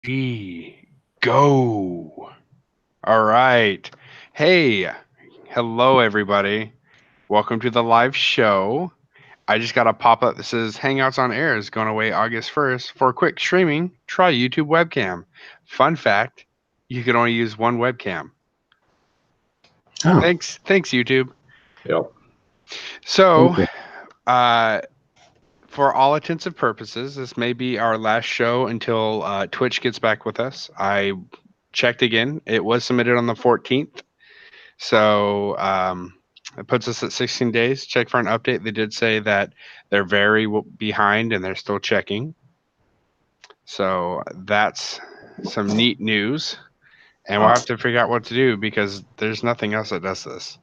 Go. All right. Hey, hello, everybody. Welcome to the live show. I just got a pop up that says Hangouts on Air is going away August 1st. For quick streaming, try YouTube webcam. Fun fact you can only use one webcam. Oh, Thanks, YouTube. Yep. So, thank you. uh, for all intents and purposes, this may be our last show until Twitch gets back with us. I checked again. It was submitted on the 14th. So it puts us at 16 days. Check for an update. They did say that they're very behind and they're still checking. So that's some neat news. And we'll have to figure out what to do because there's nothing else that does this.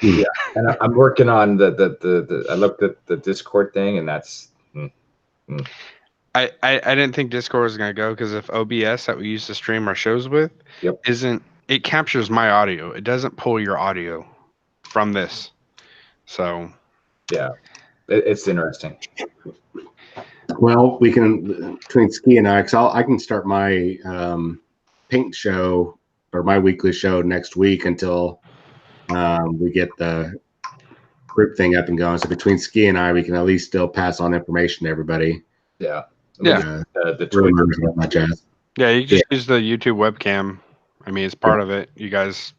Yeah, and I'm working on the. I looked at the Discord thing, and that's. I didn't think Discord was going to go because if OBS that we use to stream our shows with Yep. isn't, it captures my audio. It doesn't pull your audio from this. So Yeah, it's interesting. Well, we can between Ski and I, because I can start my paint show or my weekly show next week until we get the group thing up and going. So between Ski and I, we can at least still pass on information to everybody. Yeah. Yeah. The Twitch. Rumors and all that jazz. yeah, you just use the YouTube webcam. I mean, it's part of it. You guys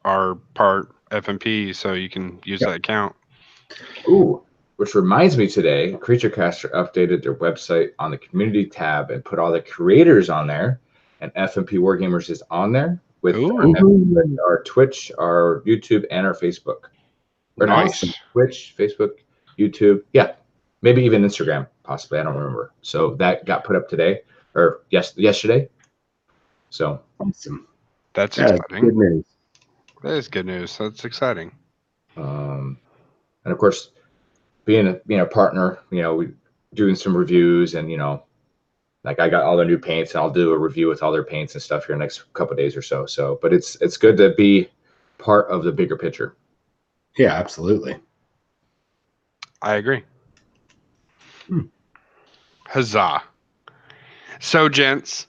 are part FNP, so you can use that account. Ooh, which reminds me today, CreatureCaster updated their website on the community tab and put all the creators on there, and FNP Wargamers is on there with our Twitch, our YouTube, and our Facebook. Or Nice. Twitch, Facebook, YouTube. Yeah. Maybe even Instagram, possibly. I don't remember. So that got put up today or yesterday. So Awesome. That's Yeah, exciting. good news. That is good news. That's exciting. and of course, being a partner, we doing some reviews, and like I got all their new paints, and I'll do a review with all their paints and stuff here next couple of days or so. So, but it's good to be part of the bigger picture. Yeah, absolutely. I agree. Huzzah. So, gents,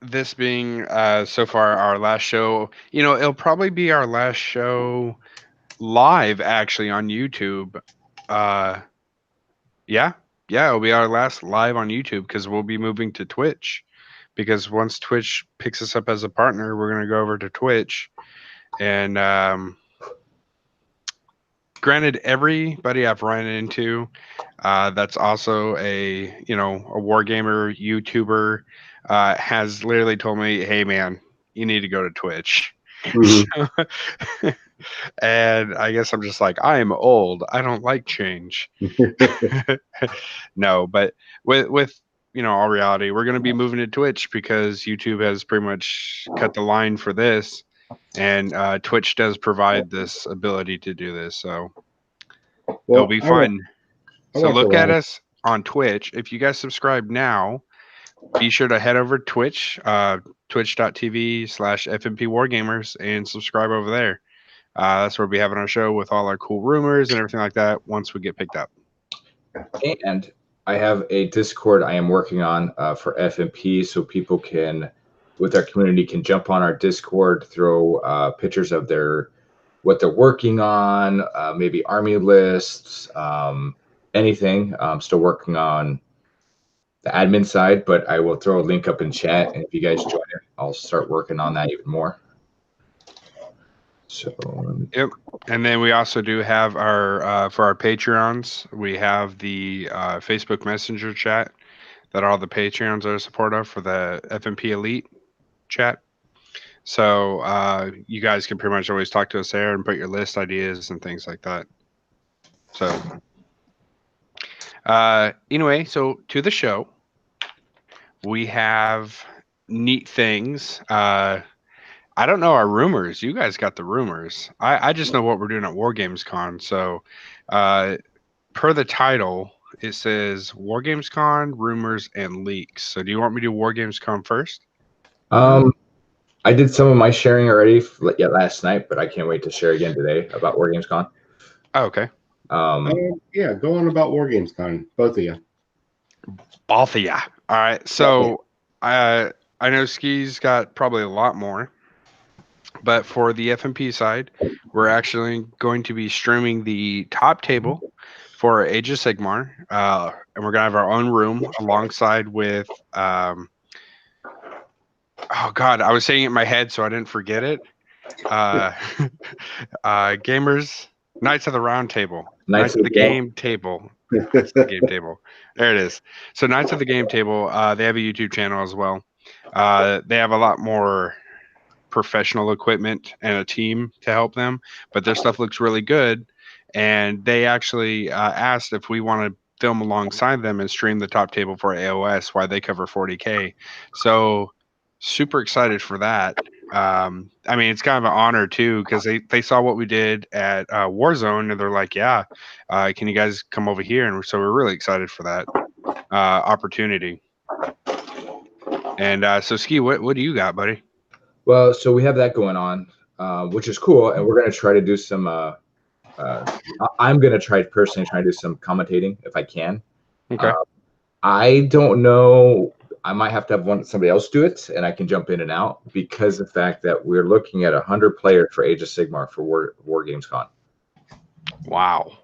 this being so far our last show, it'll probably be our last show live actually on YouTube. Yeah, it'll be our last live on YouTube because we'll be moving to Twitch. Because once Twitch picks us up as a partner, we're gonna go over to Twitch, and granted, everybody I've run into that's also a wargamer YouTuber has literally told me, "Hey man, you need to go to Twitch." Mm-hmm. And I guess I'm just like, I am old. I don't like change. No, but with all reality, we're gonna be moving to Twitch because YouTube has pretty much cut the line for this, and Twitch does provide this ability to do this, so it'll be fun. So look at us on Twitch. If you guys subscribe now, be sure to head over to Twitch, twitch.tv/FNP Wargamers, and subscribe over there. That's where we'll be having our show with all our cool rumors and everything like that once we get picked up. And I have a Discord I am working on for FNP, so people can, with our community, can jump on our Discord, throw pictures of what they're working on, maybe army lists, anything. I'm still working on the admin side, but I will throw a link up in chat, and if you guys join it, I'll start working on that even more. So yep, and then we also do have our for our Patreons, we have the Facebook Messenger chat that all the Patreons are a support of for the FNP Elite chat. So you guys can pretty much always talk to us there and put your list ideas and things like that. So anyway, so to the show, we have neat things. I don't know our rumors. You guys got the rumors. I just know what we're doing at WarGamesCon. So, per the title, it says WarGamesCon rumors and leaks. So, do you want me to do WarGamesCon first? I did some of my sharing already last night, but I can't wait to share again today about WarGamesCon. Oh, okay. Yeah, go on about WarGamesCon, both of you. Both of ya. All right. So, I know Ski's got probably a lot more, but for the FNP side, we're actually going to be streaming the top table for Age of Sigmar, and we're gonna have our own room alongside with. Oh God, I was saying it in my head, so I didn't forget it. Uh, gamers, Knights of the Round Table, Knights of the Game Table. Knights of the Game Table. There it is. So Knights of the Game Table, they have a YouTube channel as well. They have a lot more professional equipment and a team to help them, but their stuff looks really good. And they actually asked if we want to film alongside them and stream the top table for AOS while they cover 40K. So super excited for that. I mean, it's kind of an honor too because they saw what we did at Warzone and they're like, yeah, can you guys come over here? And so we're really excited for that opportunity. And so, Ski, what do you got, buddy? Well, so we have that going on, which is cool, and we're going to try to do some. I'm going to try personally try to do some commentating if I can. Okay. I don't know. I might have to have somebody else do it, and I can jump in and out because of the fact that we're looking at 100 players for Age of Sigmar for WarGamesCon. Wow.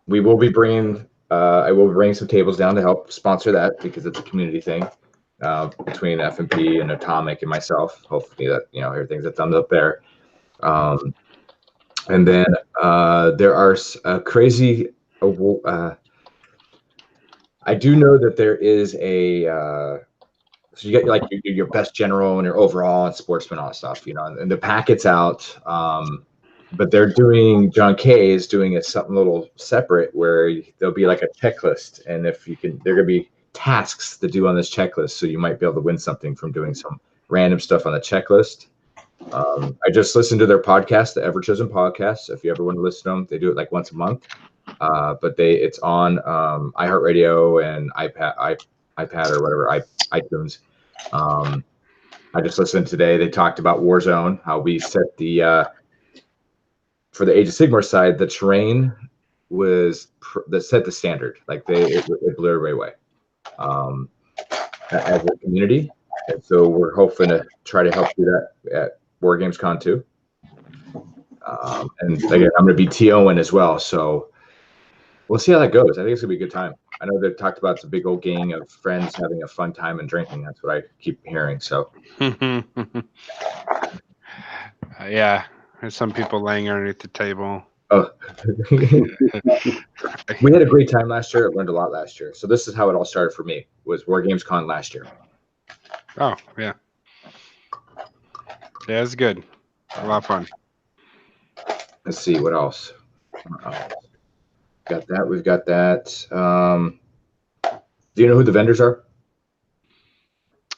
We will be bringing. I will bring some tables down to help sponsor that because it's a community thing between FNP and Atomic and myself. Hopefully that everything's a thumbs up there. And then there are crazy. I do know that there is a. So you get like your best general and your overall and sportsman, all that stuff, and the packet's out. But they're doing, John K is doing something a little separate where there'll be like a checklist. And if you can, there are going to be tasks to do on this checklist. So you might be able to win something from doing some random stuff on the checklist. I just listened to their podcast, the Ever Chosen podcast. If you ever want to listen to them, they do it like once a month. But it's on iHeartRadio and iPad or whatever, iTunes. I just listened today. They talked about Warzone, how we set the for the Age of Sigmar side, the terrain was that set the standard. Like it blew everybody away as a community. And so we're hoping to try to help do that at WarGamesCon II. And again, I'm going to be TOing as well. So we'll see how that goes. I think it's going to be a good time. I know they've talked about it's a big old gang of friends having a fun time and drinking. That's what I keep hearing. So yeah. There's some people laying underneath the table. Oh, we had a great time last year. I learned a lot last year. So this is how it all started for me. Was WarGamesCon last year. Oh yeah, yeah, it's good. A lot of fun. Let's see what else. Got that. We've got that. Do you know who the vendors are?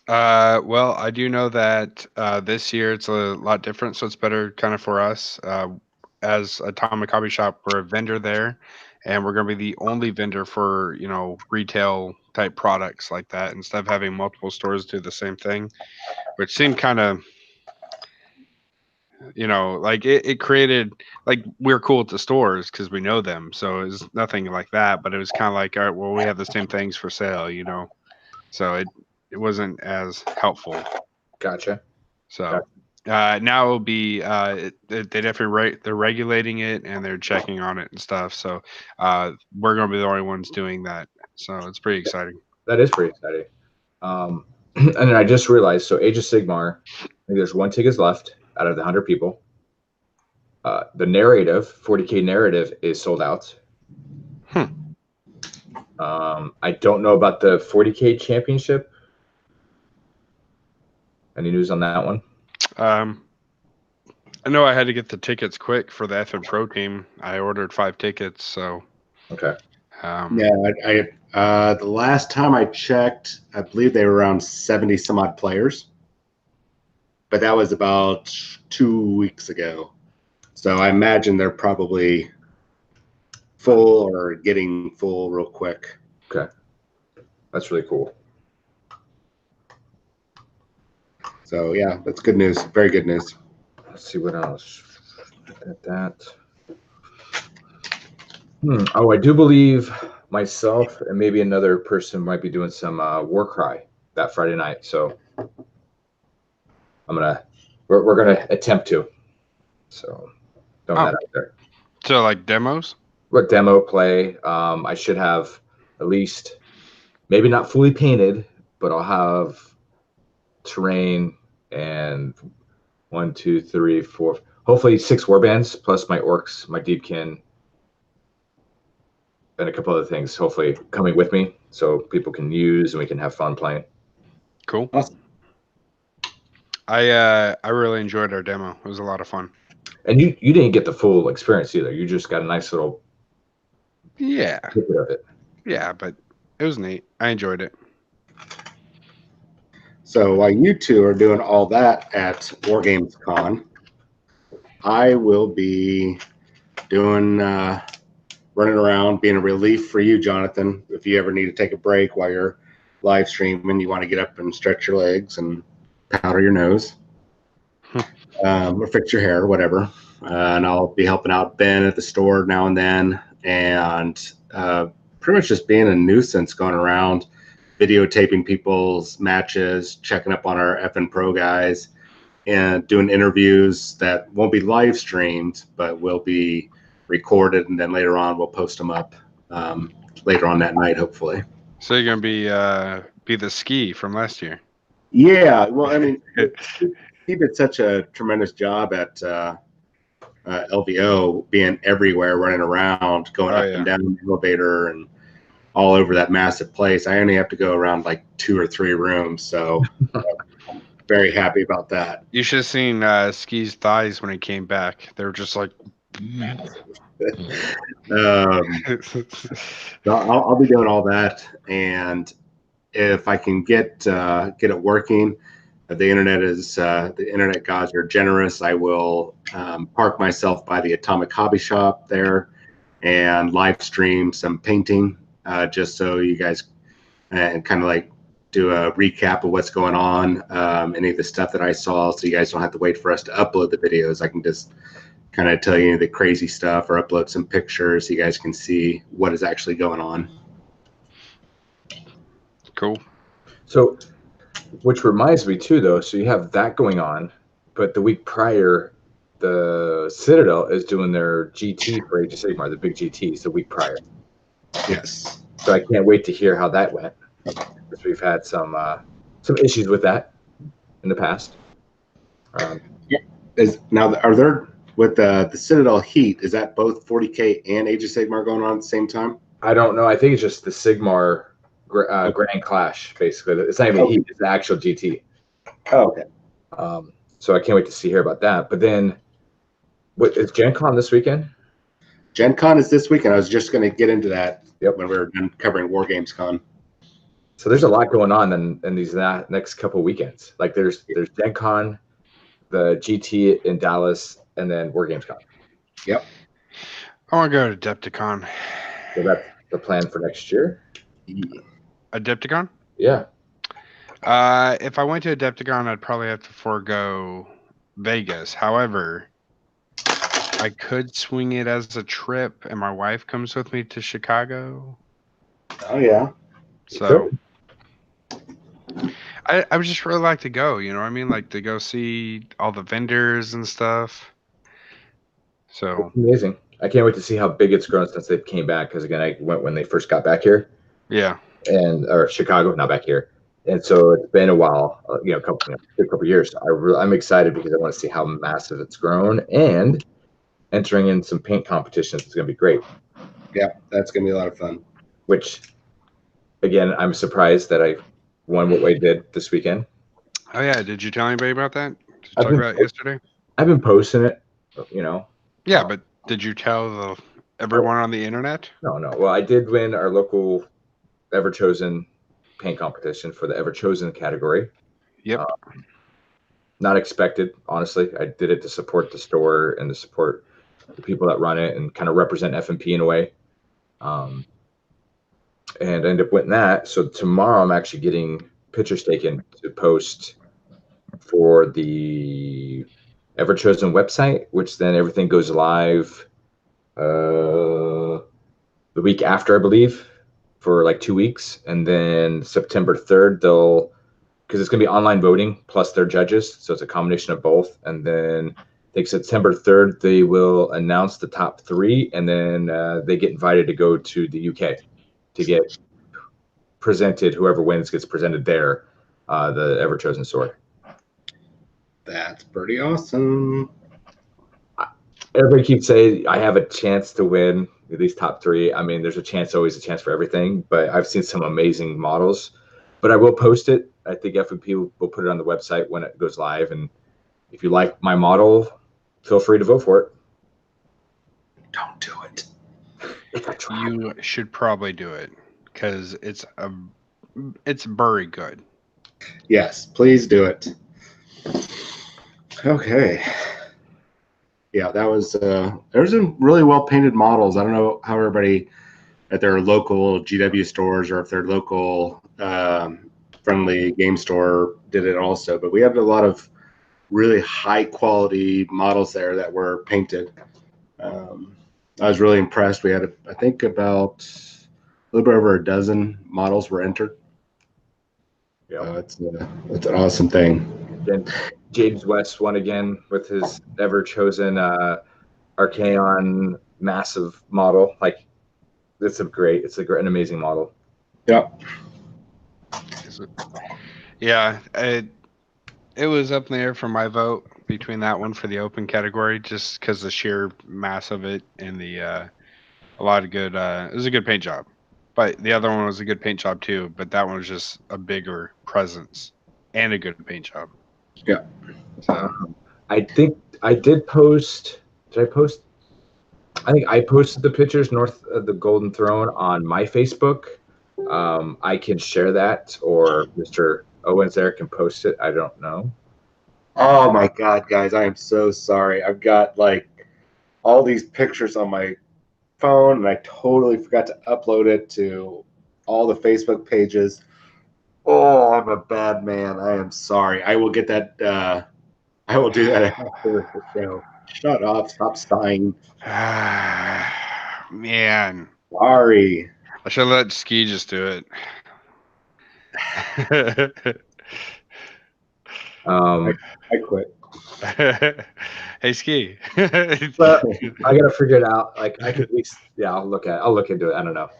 Well, I do know that this year it's a lot different, so it's better kind of for us. As Atomic Hobby Shop, we're a vendor there, and we're going to be the only vendor for retail type products like that instead of having multiple stores do the same thing, which seemed kind of like it created like we're cool at the stores because we know them, so it was nothing like that. But it was kind of like, all right, well, we have the same things for sale, so it wasn't as helpful. Gotcha. So now it'll be they definitely they're regulating it and they're checking on it and stuff. So we're gonna be the only ones doing that. So it's pretty exciting. That is pretty exciting. And then I just realized, so Age of Sigmar, I think there's one ticket left out of the 100 people. The narrative, 40K narrative, is sold out. I don't know about the 40K championship. Any news on that one? I know I had to get the tickets quick for the FN Pro team. I ordered 5 tickets, so. Okay. Yeah, the last time I checked, I believe they were around 70 some odd players, but that was about 2 weeks ago. So I imagine they're probably full or getting full real quick. Okay. That's really cool. So yeah, that's good news. Very good news. Let's see what else. At that. Oh, I do believe myself and maybe another person might be doing some Warcry that Friday night. So we're gonna attempt to. So throwing that out there. So like demos? What demo play? I should have at least, maybe not fully painted, but I'll have terrain and 1, 2, 3, 4, hopefully 6 warbands plus my orcs, my deepkin, and a couple other things. Hopefully coming with me so people can use and we can have fun playing. Cool. Awesome. I really enjoyed our demo. It was a lot of fun. And you didn't get the full experience either. You just got a nice little Yeah. snippet of it. Yeah, but it was neat. I enjoyed it. So while you two are doing all that at WarGamesCon, I will be doing running around, being a relief for you, Jonathan. If you ever need to take a break while you're live streaming, you want to get up and stretch your legs and powder your nose, or fix your hair, whatever. And I'll be helping out Ben at the store now and then, and pretty much just being a nuisance going around, videotaping people's matches, checking up on our FN Pro guys, and doing interviews that won't be live streamed, but will be recorded, and then later on we'll post them up later on that night, hopefully. So you're gonna be the ski from last year. Yeah, well, I mean, he did such a tremendous job at LVO, being everywhere, running around, going up and down the elevator, and all over that massive place. I only have to go around like 2 or 3 rooms, so I'm very happy about that. You should have seen Ski's thighs when he came back. They were just like. I'll be doing all that, and if I can get it working, the internet gods are generous. I will park myself by the Atomic Hobby Shop there and live stream some painting, just so you guys and kind of like do a recap of what's going on, any of the stuff that I saw, so you guys don't have to wait for us to upload the videos. I can just kind of tell you the crazy stuff or upload some pictures so you guys can see what is actually going on. Cool. So, which reminds me too, though, so you have that going on, but the week prior, the Citadel is doing their GT for Age of Sigmar, the big GTs, the week prior. Yes. So I can't wait to hear how that went, because we've had some issues with that in the past. Are there, with the Citadel Heat, is that both 40K and Age of Sigmar going on at the same time? I don't know. I think it's just the Sigmar Grand Clash, basically. It's not even Heat; it's the actual GT. Oh, okay. So I can't wait to hear about that. But then, what is Gen Con this weekend? Gen Con is this weekend. I was just going to get into that when we were done covering WarGamesCon. So there's a lot going on in these next couple of weekends. Like there's Gen Con, the GT in Dallas, and then WarGamesCon. Yep. I want to go to Adepticon. So that's the plan for next year. Adepticon? Yeah. If I went to Adepticon, I'd probably have to forego Vegas. However, I could swing it as a trip, and my wife comes with me to Chicago. Oh, yeah. So I would just really like to go, you know what I mean? Like to go see all the vendors and stuff. So it's amazing. I can't wait to see how big it's grown since they came back. Because again, I went when they first got back here. Yeah. Or Chicago, not back here. And so it's been a while, a couple years. I'm excited because I want to see how massive it's grown, and entering in some paint competitions is going to be great. Yeah, that's going to be a lot of fun. Which, again, I'm surprised that I won what I did this weekend. Oh yeah, did you tell anybody about that? Did you talk about it yesterday? I've been posting it, Yeah, but did you tell everyone on the internet? No. Well, I did win our local Ever Chosen paint competition for the Ever Chosen category. Yep. Not expected, honestly. I did it to support the store and to support the people that run it and kind of represent FNP in a way. And I ended up winning that. So tomorrow I'm actually getting pictures taken to post for the Ever Chosen website, which then everything goes live the week after, I believe, for like 2 weeks. And then September 3rd, they'll because it's going to be online voting plus their judges, so it's a combination of both. And then I think September 3rd they will announce the top 3, and then they get invited to go to the UK to get presented. Whoever wins gets presented there the Ever Chosen sword. That's pretty awesome. Everybody keeps saying I have a chance to win these top 3. I mean, there's always a chance for everything, but I've seen some amazing models. But I will post it. I think FNP will put it on the website when it goes live. And if you like my model, feel free to vote for it. Don't do it. You should probably do it because it's very good. Yes, please do it. Okay. Yeah, that was there's some really well painted models. I don't know how everybody at their local GW stores or if their local friendly game store did it also, but we have a lot of really high quality models there that were painted. I was really impressed. We had, I think, about a little bit over a dozen models were entered. Yeah, it's an awesome thing. Then James West won again with his Ever Chosen Archaon massive model. Like, it's an amazing model. Yeah. Yeah, it was up in the air for my vote between that one for the open category, just because the sheer mass of it and the a lot of good. It was a good paint job, but the other one was a good paint job too. But that one was just a bigger presence and a good paint job. Yeah. So I think I did post. Did I post? I think I posted the pictures north of the Golden Throne on my Facebook. I can share that, or Mr. Owens there can post it. I don't know. Oh my God, guys, I am so sorry. I've got like all these pictures on my phone and I totally forgot to upload it to all the Facebook pages. Oh, I'm a bad man. I am sorry. I will get that. I will do that after the show. Shut up. Stop sighing. man, Sorry. I should let Ski just do it. I quit. Hey, Ski. But I gotta figure it out. Like, I could at least, I'll look into it. I don't know.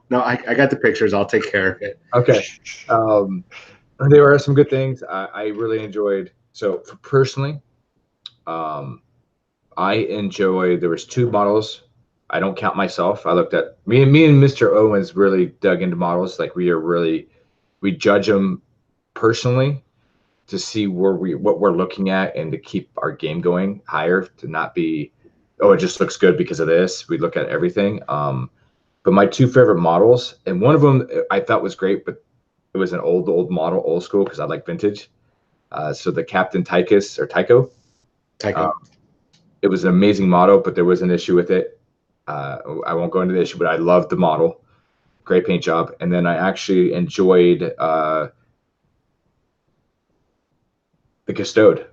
No, I got the pictures. I'll take care of it. Okay. There were some good things. I really enjoyed. So personally, I enjoy. There was 2 models. I don't count myself. I looked at me and Mr. Owens really dug into models. Like, we judge them personally to see what we're looking at and to keep our game going higher, to not be, oh, it just looks good because of this. We look at everything. But my 2 favorite models, and one of them I thought was great, but it was an old model, old school, because I like vintage. So the Captain Tycho. It was an amazing model, but there was an issue with it. I won't go into the issue, but I loved the model. Great paint job. And then I actually enjoyed the Custode.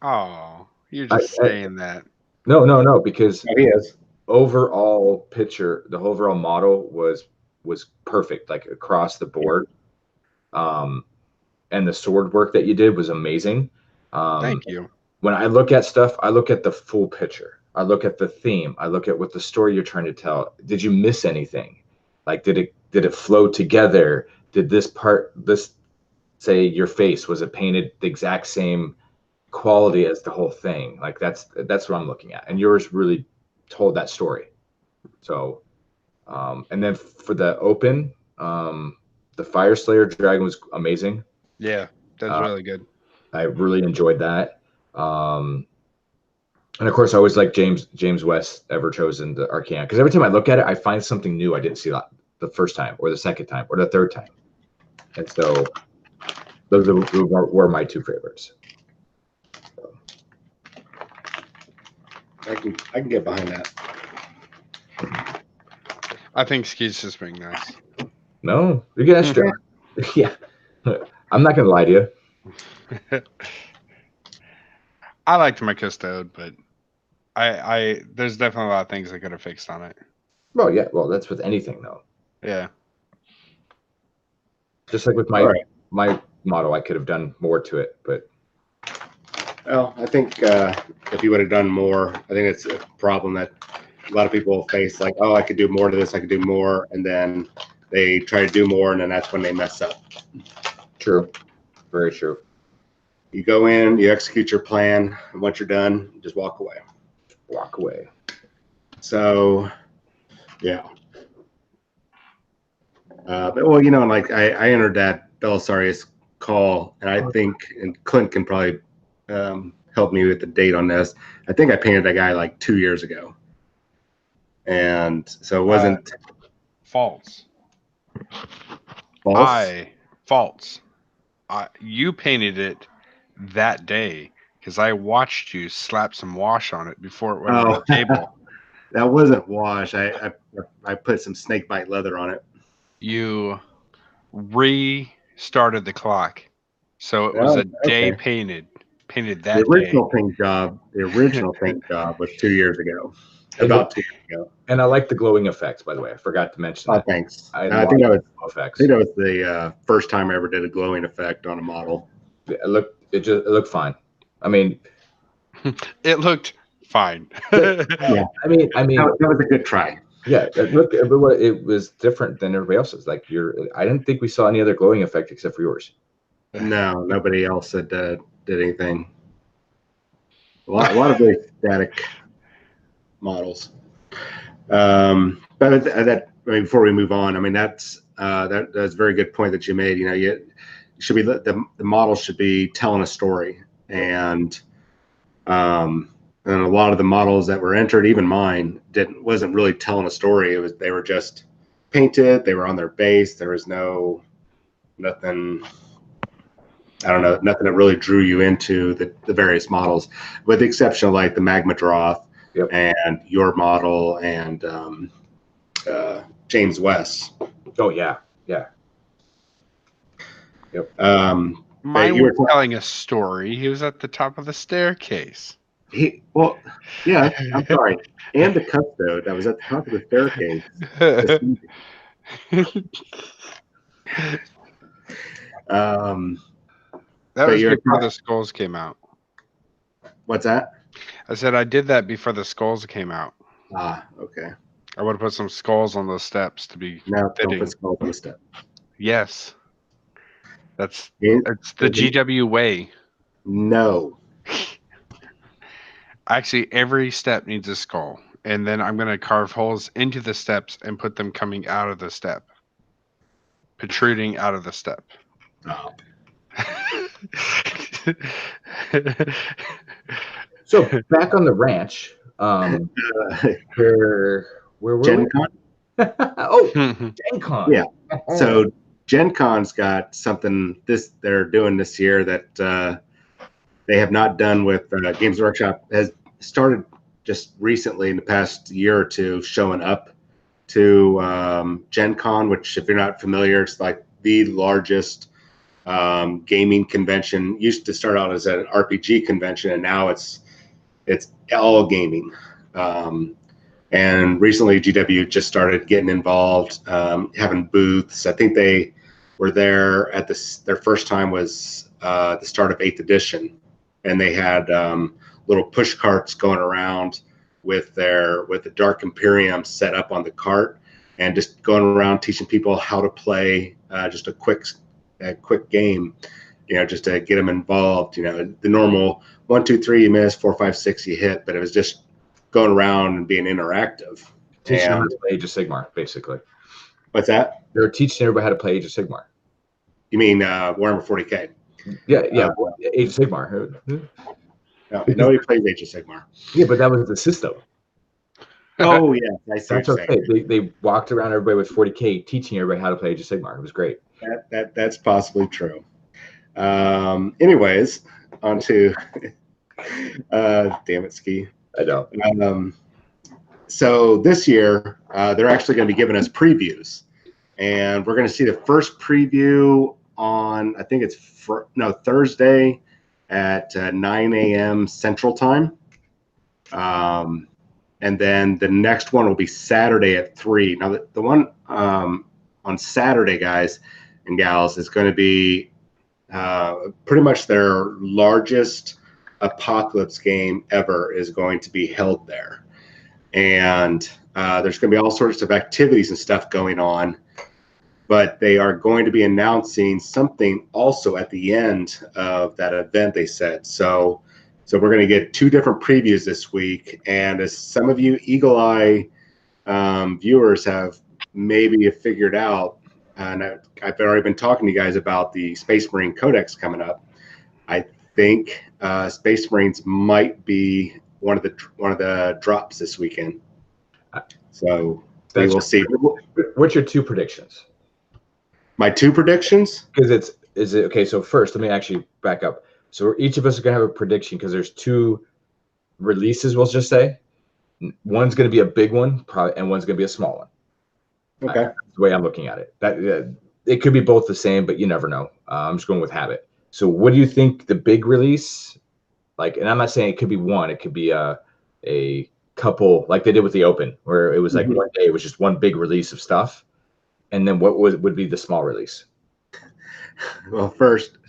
Oh, you're just saying that. No, because he is. Overall picture, the overall model was perfect, like across the board. And the sword work that you did was amazing. Thank you. When I look at stuff, I look at the full picture. I look at the theme. I look at what the story you're trying to tell. Did you miss anything? Like, did it flow together? Did this say your face, was it painted the exact same quality as the whole thing? Like, that's what I'm looking at. And yours really told that story. So, and then for the open, the Fire Slayer dragon was amazing. Yeah, that's really good. I really enjoyed that. And of course, I always like James West Ever Chosen the Archaon, because every time I look at it, I find something new I didn't see the first time, or the second time, or the third time. And so those were my 2 favorites. So. I can get behind that. I think Ski's just being nice. No, you get extra. Yeah, I'm not gonna lie to you. I liked my Custode, but I there's definitely a lot of things I could have fixed on it. Well, yeah. Well, that's with anything, though. Yeah. Just like with my my model, I could have done more to it, but Well, I think if you would have done more, I think it's a problem that a lot of people face. Like, oh, I could do more to this, I could do more, and then they try to do more, and then that's when they mess up. true, very true. You go in, you execute your plan, and once you're done, you just walk away. Walk away. So, yeah. But well, you know, like I entered that Belisarius call, and I think, and Clint can probably help me with the date on this. I think I painted that guy like 2 years ago, and so it wasn't false. false. False. You painted it that day because I watched you slap some wash on it before it went on the table. That wasn't wash. I put some snakebite leather on it. You restarted the clock, so it was a day painted that day. The original paint job was 2 years ago, about 2 years ago. And I like the glowing effects, by the way. I forgot to mention that. Thanks. I think that was the first time I ever did a glowing effect on a model. It looked fine. I mean, it looked fine. Yeah. I mean, that was a good try. Yeah, it was different than everybody else's. Like I didn't think we saw any other glowing effect except for yours. No, nobody else had did anything. A lot of very static models. But before we move on, I mean that's a very good point that you made. You know, you should be the model should be telling a story, and a lot of the models that were entered, even mine, wasn't really telling a story. They were just painted. They were on their base. There was nothing. I don't know, nothing that really drew you into the various models, with the exception of like the Magma Droth, yep, and your model and James West. Oh yeah. Yep. Mine was telling a story. He was at the top of the staircase. Yeah, I'm sorry. And the custode that was at the top of the staircase. That was before the skulls came out. What's that? I said I did that before the skulls came out. Okay. I would have put some skulls on those steps to be fitting. Don't put skulls on the step. Yes. It's the GW way. No. Actually, every step needs a skull. And then I'm going to carve holes into the steps and put them coming out of the step. Protruding out of the step. Oh. So back on the ranch, where were Gen we? Con? Gen Con. Yeah. So Gen Con's got something they're doing this year that they have not done with Games Workshop. Has started just recently in the past year or two showing up to Gen Con, which, if you're not familiar, it's like the largest gaming convention. Used to start out as an RPG convention, and now it's all gaming. And recently GW just started getting involved, having booths. I think they were there at their first time was the start of 8th edition, and they had little push carts going around with the Dark Imperium set up on the cart, and just going around teaching people how to play just a quick game, just to get them involved. The normal 1, 2, 3 you miss, 4, 5, 6 you hit, but it was just going around and being interactive. Teaching them how to play Age of Sigmar, basically. What's that? They're teaching everybody how to play Age of Sigmar. You mean Warhammer 40K? Yeah, Age of Sigmar. No, nobody plays Age of Sigmar. Yeah, but that was the system. Oh yeah, that's okay. They walked around everybody with 40K, teaching everybody how to play Age of Sigmar. It was great. That's possibly true. Anyways, on to damn it, Ski. I know. So this year, they're actually going to be giving us previews, and we're going to see the first preview on, I think it's Thursday at 9 a.m. Central Time. And then the next one will be Saturday at 3. Now, the one on Saturday, guys and gals, is going to be pretty much their largest apocalypse game ever is going to be held there. And there's going to be all sorts of activities and stuff going on. But they are going to be announcing something also at the end of that event, they said. So we're going to get 2 different previews this week. And as some of you Eagle Eye viewers have maybe figured out, and I've already been talking to you guys about the Space Marine Codex coming up. I think Space Marines might be one of the drops this weekend. So we will see. What's your 2 predictions? My 2 predictions? Because is it okay? So first, let me actually back up. So each of us are gonna have a prediction because there's 2 releases. We'll just say one's gonna be a big one, probably, and one's gonna be a small one. Okay. That's the way I'm looking at it. That it could be both the same, but you never know. I'm just going with habit. So what do you think the big release? Like, and I'm not saying it could be one. It could be a couple, like they did with the Open, where it was like one day. It was just one big release of stuff. And then what would be the small release? Well, first,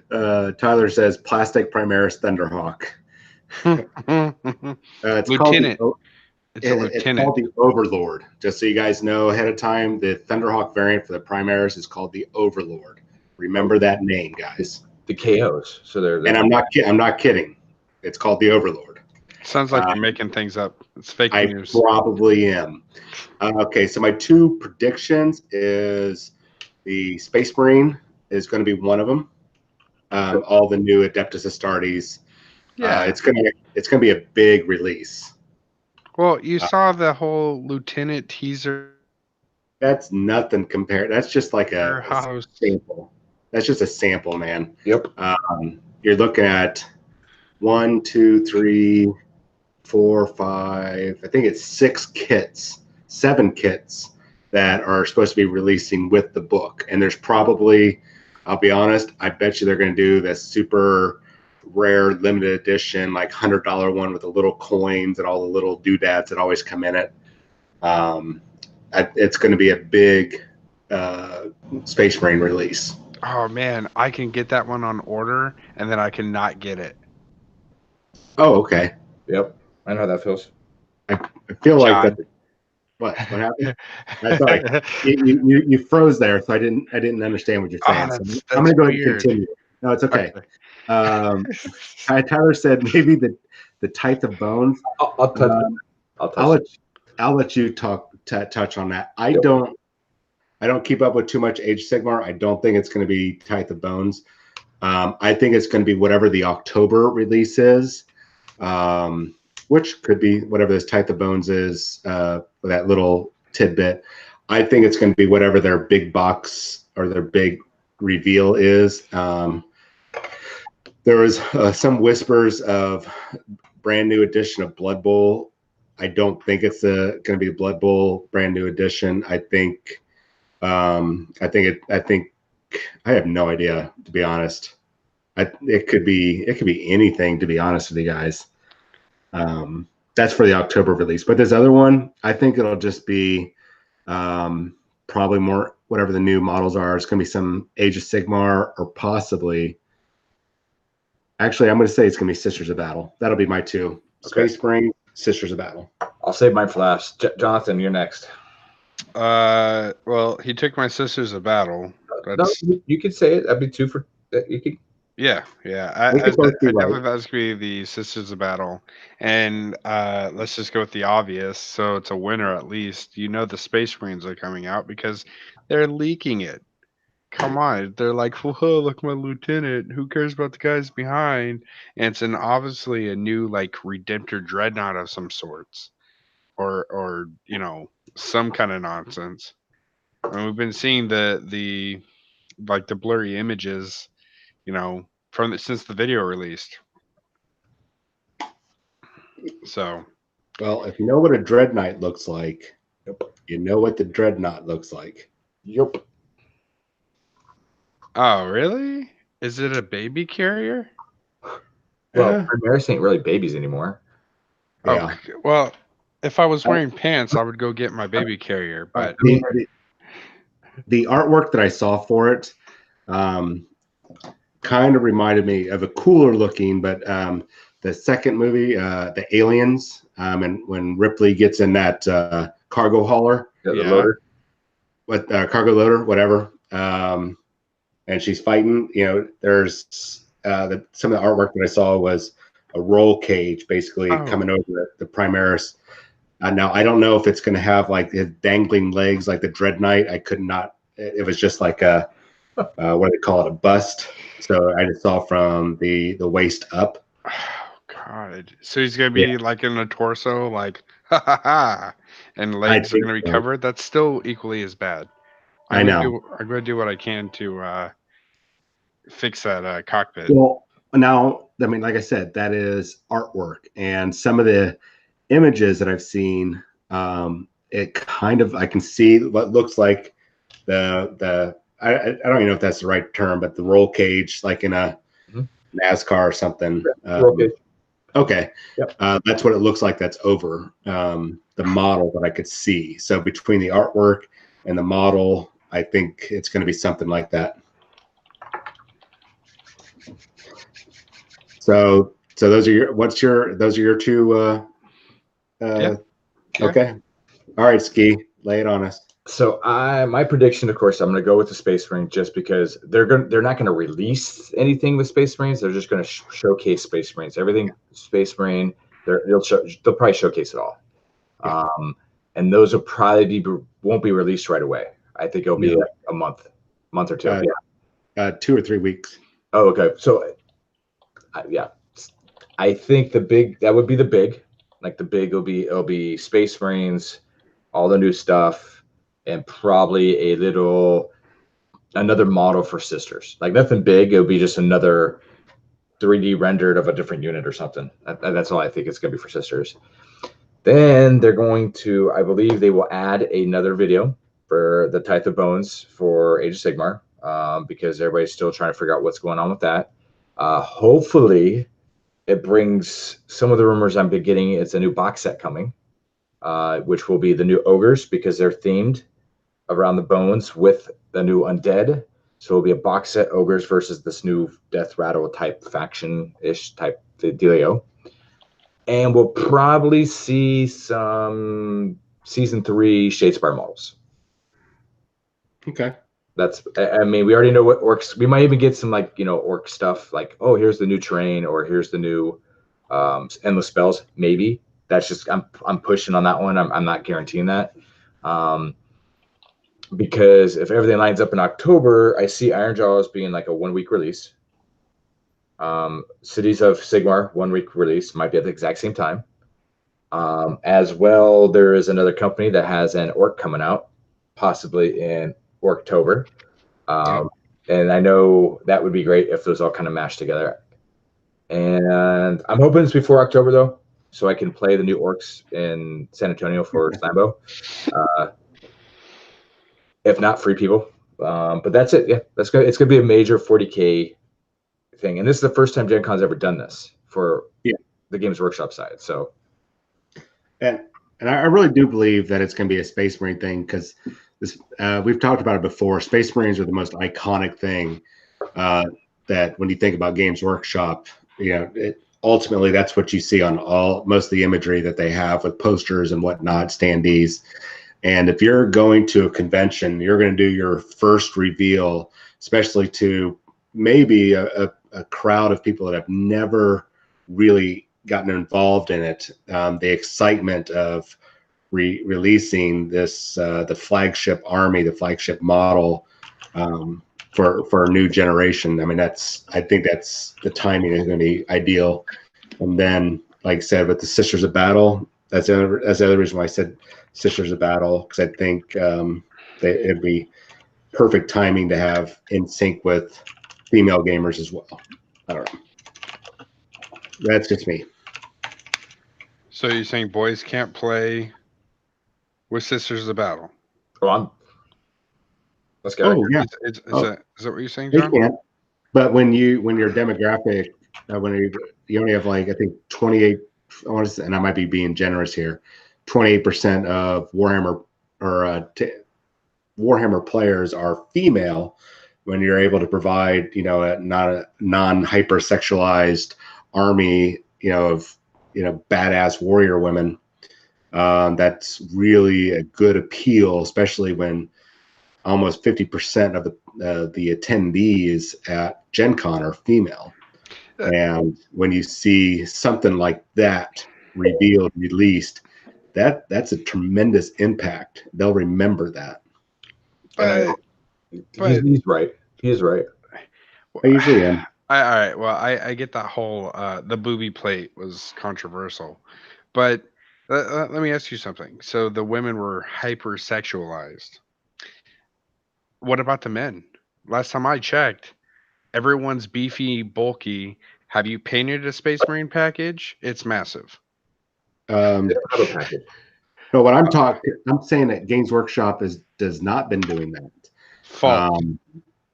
Tyler says plastic Primaris Thunderhawk. It's Lieutenant. It's called the Overlord. Just so you guys know ahead of time, the Thunderhawk variant for the Primaris is called the Overlord. Remember that name, guys. The KOs. So they're and I'm not kidding. It's called the Overlord. Sounds like you're making things up. It's fake news. I probably am. Okay, so my 2 predictions is the Space Marine is going to be one of them. All the new Adeptus Astartes. Yeah, it's going to be a big release. Well, you saw the whole Lieutenant teaser. That's nothing compared. That's just like a sample. That's just a sample, man. Yep. You're looking at 1, 2, 3, 4, 5. I think it's 7 kits that are supposed to be releasing with the book. And there's probably, I'll be honest, I bet you they're going to do this super rare limited edition, like $100 one with the little coins and all the little doodads that always come in it. It's going to be a big Space Marine release. Oh man, I can get that one on order, and then I cannot get it. Oh, okay. Yep, I know how that feels. I feel like that. What happened? Sorry, you froze there, so I didn't understand what you're saying. So I'm gonna go ahead and continue. No, it's okay. Tyler said maybe the type of bones. I'll let you touch on that. I don't keep up with too much Age of Sigmar. I don't think it's going to be Tithe of Bones. I think it's going to be whatever the October release is, which could be whatever this Tithe of Bones is, that little tidbit. I think it's going to be whatever their big box or their big reveal is. There was some whispers of brand new edition of Blood Bowl. I don't think it's going to be a Blood Bowl brand new edition. I have no idea, to be honest. It could be anything, to be honest with you guys. That's for the October release. But this other one, I think it'll just be probably more whatever the new models are. It's going to be some Age of Sigmar or possibly. Actually, I'm going to say it's going to be Sisters of Battle. That'll be my 2. Okay. Space Marine, Sisters of Battle. I'll save mine for last. Jonathan, you're next. Well, he took my Sisters of Battle. No, you could say it. That'd be 2 for you could. Yeah. I definitely thought it was going to be the Sisters of Battle, and let's just go with the obvious. So it's a winner at least. You know the Space Marines are coming out because they're leaking it. Come on, they're like, whoa, look, my lieutenant. Who cares about the guys behind? And it's obviously a new like Redemptor Dreadnought of some sorts, or some kind of nonsense. I mean, we've been seeing the like the blurry images, since the video released. So, well, if you know what a Dreadnought looks like, you know what the Dreadnought looks like. Yep. Oh, really? Is it a baby carrier? Well, Primaris ain't really babies anymore. Yeah. Okay. Well, if I was wearing pants, I would go get my baby carrier. But the artwork that I saw for it, kind of reminded me of a cooler looking, but the second movie, the Aliens, and when Ripley gets in that cargo hauler, The loader. with cargo loader, whatever, and she's fighting. You know, there's some of the artwork that I saw was a roll cage basically coming over the Primaris. Now I don't know if it's going to have like the dangling legs like the Dread Knight. I could not. It was just like a what do they call it, a bust. So I just saw from the waist up. Oh God! So he's gonna be like in a torso, like ha ha ha, and legs are gonna be covered. That's still equally as bad. I'm gonna do what I can to fix that cockpit. Well, now I mean, like I said, that is artwork, and some of the images that I've seen, it kind of I can see what looks like the I don't even know if that's the right term, but the roll cage, like in a NASCAR or something. Okay, yep. That's what it looks like. That's over the model that I could see. So between the artwork and the model, I think it's going to be something like that. So those are your two. Yeah. Okay. All right, Ski, lay it on us. So my prediction, of course, I'm going to go with the Space Marine just because they're not going to release anything with Space Marines. They're just going to showcase Space Marines. Everything Space Marine, they'll probably showcase it all. Yeah. And those will probably won't be released right away. I think it'll be like a month or two. 2 or 3 weeks. Oh, okay. So yeah, I think that would be the big. Like the big it'll be Space Marines, all the new stuff. And probably another model for Sisters. Like nothing big. It'll be just another 3D rendered of a different unit or something. That's all I think it's going to be for Sisters. Then they're going to, I believe they will add another video for the Tithe of Bones for Age of Sigmar, because everybody's still trying to figure out what's going on with that. Hopefully it brings some of the rumors I've been getting. It's a new box set coming, which will be the new ogres because they're themed around the bones with the new undead. So it'll be a box set ogres versus this new death rattle type faction-ish type dealio. And we'll probably see some season 3 Shadespire models. Okay. I mean, we already know what orcs. We might even get some orc stuff like, oh, here's the new terrain or here's the new endless spells. Maybe that's just I'm pushing on that one. I'm not guaranteeing that. Because if everything lines up in October, I see Ironjaw as being like a 1-week release. Cities of Sigmar, 1-week release, might be at the exact same time. As well, there is another company that has an orc coming out, possibly in October. And I know that would be great if those all kind of mashed together. And I'm hoping it's before October, though, so I can play the new orcs in San Antonio for Slambo. If not, free people. But that's it. Yeah, it's gonna be a major 40K thing, and this is the first time Gen Con's ever done this for the Games Workshop side. So, and I really do believe that it's going to be a Space Marine thing because this we've talked about it before. Space Marines are the most iconic thing that when you think about Games Workshop, ultimately that's what you see on most of the imagery that they have with posters and whatnot, standees. And if you're going to a convention, you're going to do your first reveal, especially to maybe a crowd of people that have never really gotten involved in it. The excitement of releasing this, the flagship army, the flagship model for a new generation. I mean, I think that's the timing is going to be ideal. And then, like I said, with the Sisters of Battle, that's the other reason why I said Sisters of Battle, because I think it'd be perfect timing to have in sync with female gamers as well. I don't know. That's just me. So you're saying boys can't play with Sisters of Battle? Let's go. Oh yeah. Is that what you're saying, John? They can't. But when your demographic, when you only have like I think 28. I want to say, and I might be being generous here. 28% of Warhammer or Warhammer players are female. when you're able to provide, not a non-hypersexualized army, of, badass warrior women. That's really a good appeal, especially when almost 50% of the attendees at Gen Con are female. And when you see something like that revealed, released, that's a tremendous impact. They'll remember that. But he's right. He's right. I usually am. All right. Well, I get that whole the booby plate was controversial, but let me ask you something. So the women were hypersexualized. What about the men? Last time I checked, everyone's beefy, bulky. Have you painted a Space Marine package? It's massive. No, what I'm saying that Games Workshop does not been doing that. Fault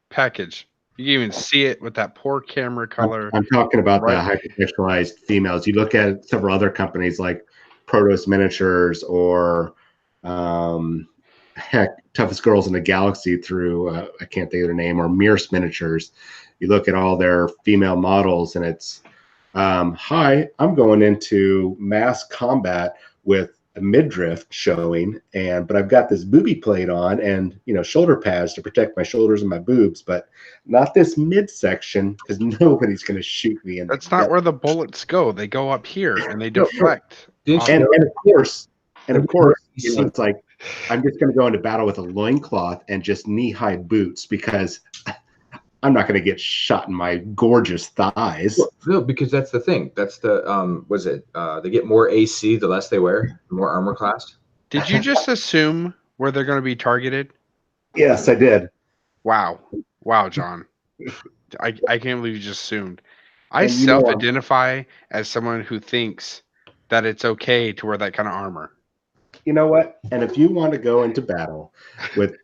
package. You can even see it with that poor camera color. I'm talking about the hypersexualized females. You look at several other companies like Protos Miniatures or Toughest Girls in the Galaxy through I can't think of their name, or Mears Miniatures. You look at all their female models and it's hi, I'm going into mass combat with a midriff showing, but I've got this booby plate on and shoulder pads to protect my shoulders and my boobs, but not this midsection because nobody's going to shoot me. That's not where the bullets go. They go up here and they deflect. And of course, it's like I'm just going to go into battle with a loincloth and just knee-high boots because I'm not going to get shot in my gorgeous thighs. No, because that's the thing. That's the they get more AC the less they wear, the more armor class. Did you just assume where they're going to be targeted? Yes, I did. Wow, John. I can't believe you just assumed. I self-identify as someone who thinks that it's okay to wear that kind of armor. You know what? And if you want to go into battle with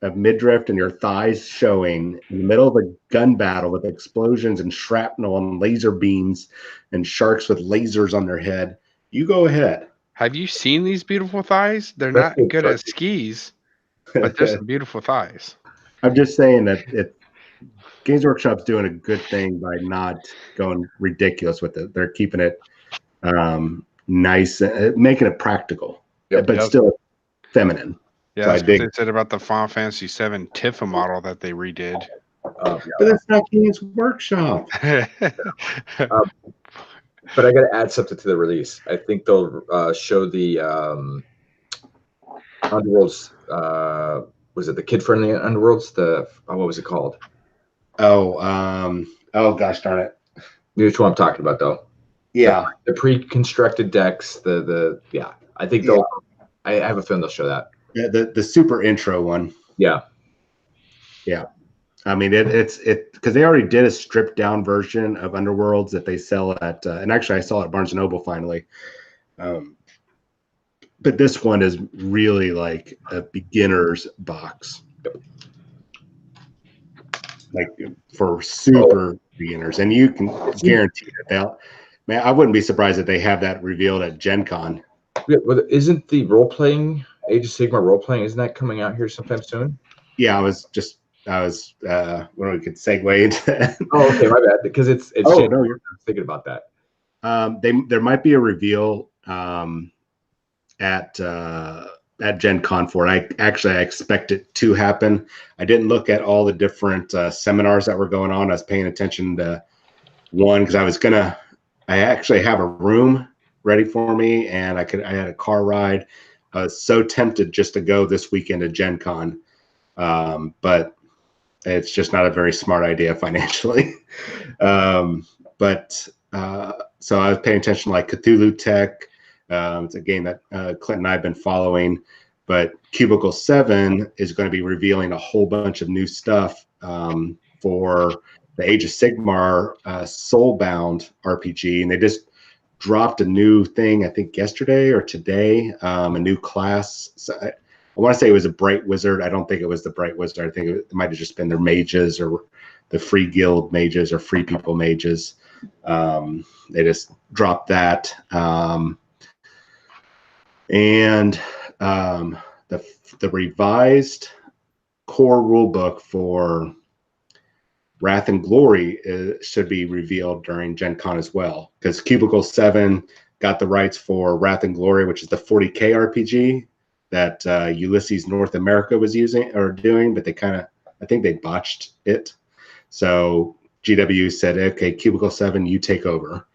a midriff and your thighs showing in the middle of a gun battle with explosions and shrapnel and laser beams and sharks with lasers on their head, you go ahead. Have you seen these beautiful thighs? They're not good at skis, but they're some beautiful thighs. I'm just saying that Games Workshop's doing a good thing by not going ridiculous with it. They're keeping it nice, making it practical. But still feminine. Yeah, that's what they said about the Final Fantasy VII Tifa model that they redid. But that's not Games Workshop. But I got to add something to the release. I think they'll show the Underworlds. Was it the kid-friendly Underworlds? What was it called? Oh gosh darn it! You know which one I'm talking about, though. Yeah, the pre-constructed decks. I think they'll. I have a feeling they'll show that. Yeah, the super intro one. Yeah. I mean, it's because they already did a stripped down version of Underworlds that they sell at, and actually I saw it at Barnes and Noble finally. But this one is really like a beginner's box, like for super beginners, and you can guarantee that I wouldn't be surprised if they have that revealed at Gen Con. Yeah, but isn't the role-playing Age of Sigmar role-playing, isn't that coming out here sometime soon? Yeah, I was when we could segue into that. Oh, okay, my bad. Because it's no, you're thinking about that. There might be a reveal at Gen Con for it. I expect it to happen. I didn't look at all the different seminars that were going on. I was paying attention to one because I actually have a room ready for me, and I had a car ride. I was so tempted just to go this weekend to Gen Con, but it's just not a very smart idea financially. So I was paying attention to like Cthulhu Tech. It's a game that Clint and I have been following, but Cubicle 7 is going to be revealing a whole bunch of new stuff for the Age of Sigmar Soulbound RPG, and they just dropped a new thing, I think yesterday or today, a new class. So I want to say it was a Bright Wizard. I don't think it was the Bright Wizard. I think it might have just been their mages or the Free Guild mages or Free People mages. They just dropped that. And the revised core rulebook for Wrath and Glory should be revealed during Gen Con as well, because Cubicle 7 got the rights for Wrath and Glory, which is the 40K RPG that Ulysses North America was using or doing, but I think they botched it. So GW said, okay, Cubicle 7, you take over.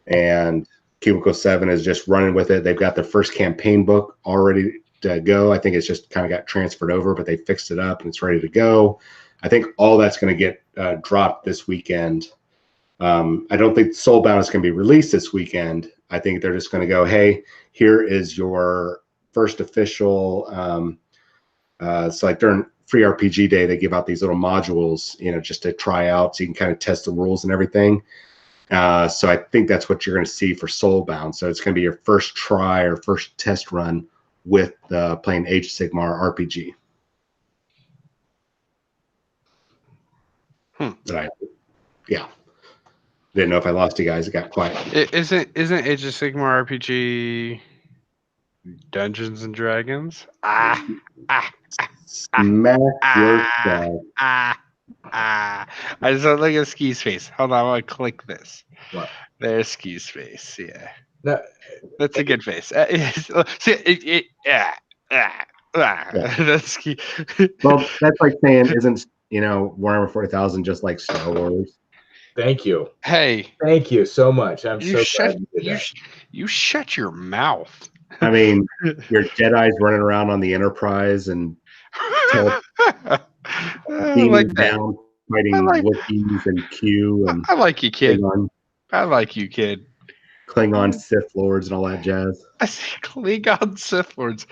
And Cubicle 7 is just running with it. They've got their first campaign book already to go. I think it's just kind of got transferred over, but they fixed it up and it's ready to go. I think all that's going to get dropped this weekend. I don't think Soulbound is going to be released this weekend. I think they're just going to go, hey, here is your first official. So like during Free RPG Day, they give out these little modules, just to try out, so you can kind of test the rules and everything. So I think that's what you're going to see for Soulbound. So it's going to be your first try or first test run with playing Age of Sigmar RPG. Yeah. Didn't know if I lost you guys. It got quiet. Isn't Age of Sigmar RPG Dungeons and Dragons? Smack yourself. I just want to look at Ski's face. Hold on, I'm gonna click this. What? There's Ski's face. Yeah, No, that's a good face. See, that's Ski. Well, that's like saying, isn't Warhammer 40,000 just like Star Wars? thank you. Hey, Thank you so much. I'm so shut glad you did that. you shut your mouth. I mean, your Jedi's running around on the Enterprise and beaming like down, fighting Wookiees and Q and I like you, kid. Klingon, I like you, kid. Klingon Sith Lords and all that jazz. I see Klingon Sith Lords.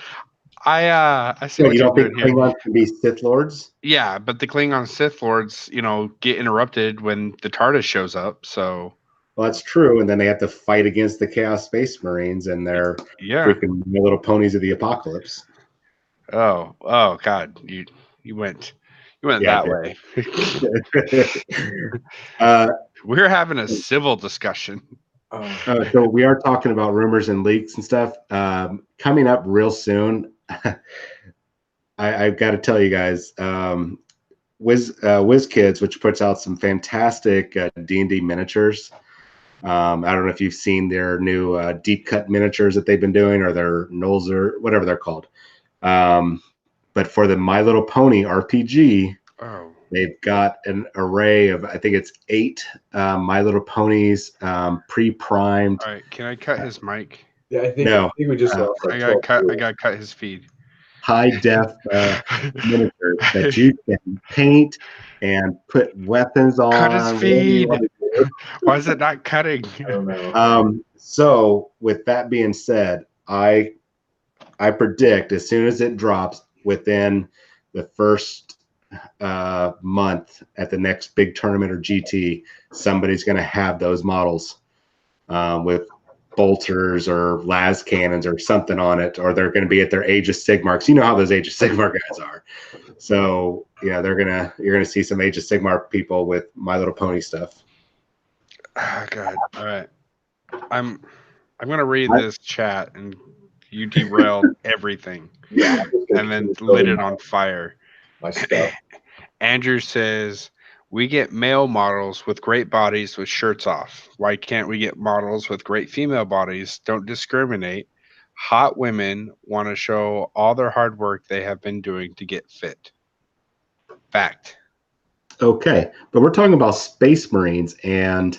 I see what You you're don't think doing here. Klingons can be Sith Lords? Yeah, but the Klingon Sith Lords, get interrupted when the TARDIS shows up. So, well, that's true. And then they have to fight against the Chaos Space Marines and their freaking My Little Ponies of the Apocalypse. Oh, God, you went that way. We're having a civil discussion. So we are talking about rumors and leaks and stuff coming up real soon. I've got to tell you guys, WizKids, which puts out some fantastic D&D miniatures. I don't know if you've seen their new deep cut miniatures that they've been doing, or their Knolls or whatever they're called. But for the My Little Pony RPG, they've got an array of, I think it's 8 My Little Ponies pre-primed. All right, can I cut his mic? Yeah, I think we just lost. I gotta cut his feed. High def miniatures that you can paint and put weapons on. Cut his feed. Why is it not cutting? I don't know. So with that being said, I predict as soon as it drops within the first month at the next big tournament or GT, somebody's going to have those models with bolters or las cannons or something on it, or they're going to be at their Age of Sigmar, because you know how those Age of Sigmar guys are. So yeah, you're gonna see some Age of Sigmar people with My Little Pony stuff. Oh, God. All right, I'm gonna read this chat, and you derailed everything. Yeah, and then lit it on fire. My stuff. Andrew says, we get male models with great bodies with shirts off. Why can't we get models with great female bodies? Don't discriminate. Hot women want to show all their hard work they have been doing to get fit. Fact. Okay, but we're talking about Space Marines and